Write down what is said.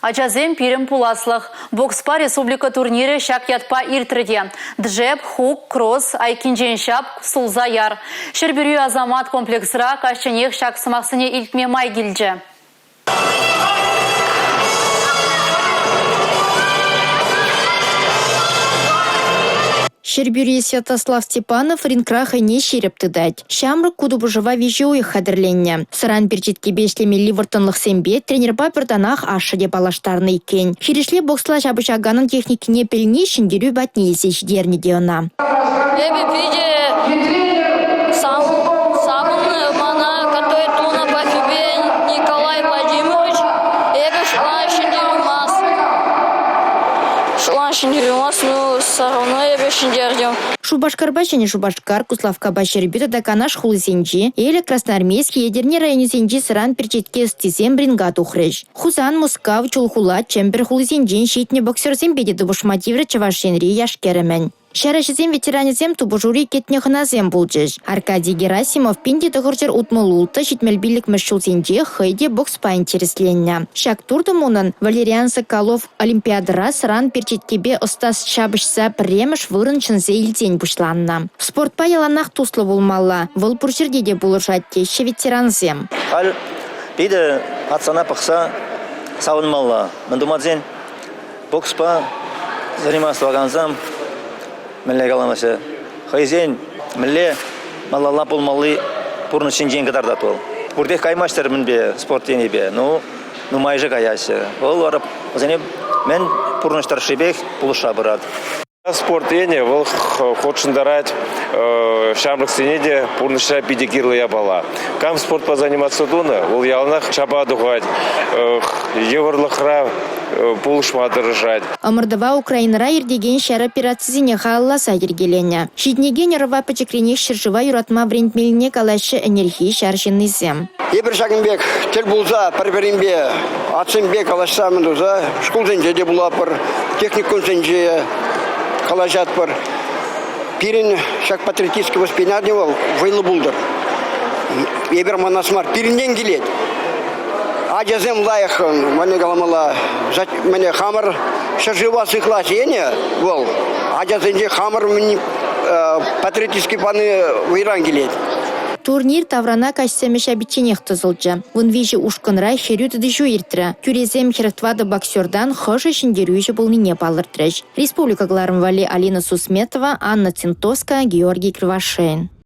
Ачазем пирим пуласлых. Бокспа республика турнире шак ятпа иртреде. Джеб, хук, кросс, айкинжен шап, сулза яр. Шерберю азамат комплексра кашченех шак самақсыне илтме май келже. Шербюри Святослав Степанов ринкраха не шерепті дать. Шамрық куду бұжыва вежеуі қадырленне. Сыран перчетке бешлеме ливертонлық сембе тренерпа бірданақ ашы деп алаштарны екен. Хирешле боксла жабышаганын техникіне пеліне шындеру бәтіне есеш дерні де она. Шубашкарба және Шубашкар Куславка башербюта даканаш хулысенчи, или Красноармейский едерне районесенчи сыран перчетке стезем брингат ухрыш. Хузан Мускав чулхула чемпер хулысенчен щитне боксерзем бедеді бушмативры чавашенри яшкеремен. Шарашызем ветеранезем тубужури кетнеханазем булджиш. Аркадий Герасимов пинди тұғыржыр утмылулты щитмелбилік мәшчулсенче хайде бокспа интересленне. Шак турдым онын Валериан Соколов олимпиадыра сыран перчеткебе остас шабышса премеш вырынчынзе илден бушланна. Спортпа яланақ туслы болмалла. Выл пуршерде де булышат теші ветеранзем. Ал биді атсана пықса сауынмалла. Мындумадзен бокспа заниматься ваганзам. Милле каламасы. Хайзен милле малалла болмалы пурны шинжен кадарда тол. Бурдех каймаштар минбе спорт денебе. Ну майжы каясы. Ол арап зене мен пурны старшибех булыша барат. Спорт ене ол хочындарать шамрық сенеде пурныша педикирлы ябала. Кам спорт по заниматься дуна, ол ялнах чаба духать, еврлыхра пулышма дырыжать. Амырдава Украинара ердеген шар операцизине халласа ергелене. Шитнеген рыва пачекренех шыржыва юратма брендмеліне калашы энергии шаршынызем. Ебір шагынбек, тел булза, парверинбе, ацынбек калашса мындуза, шкул зенжеде булапыр, техникун зенже калажат пыр. Пирин шак патриотический воспитание был, вайлы булдыр. Ебір манасмар, пиринен келет. Аджазем лайық, мәне галамала, мәне хамыр, шажыва сыхла сене, бол. Аджазенде хамыр патриотический паны вайран келет. Турнир таврана качсемеш обеченех тызылжы. Вынвежі ушкынра херюті дыжу иртірі. Күрезем херттвады боксердан хыжы шындерюжі бұлныне балыртырыш. Республика Гларым Вали Алина Сусметова, Анна Цинтовская, Георгий Кривошеин.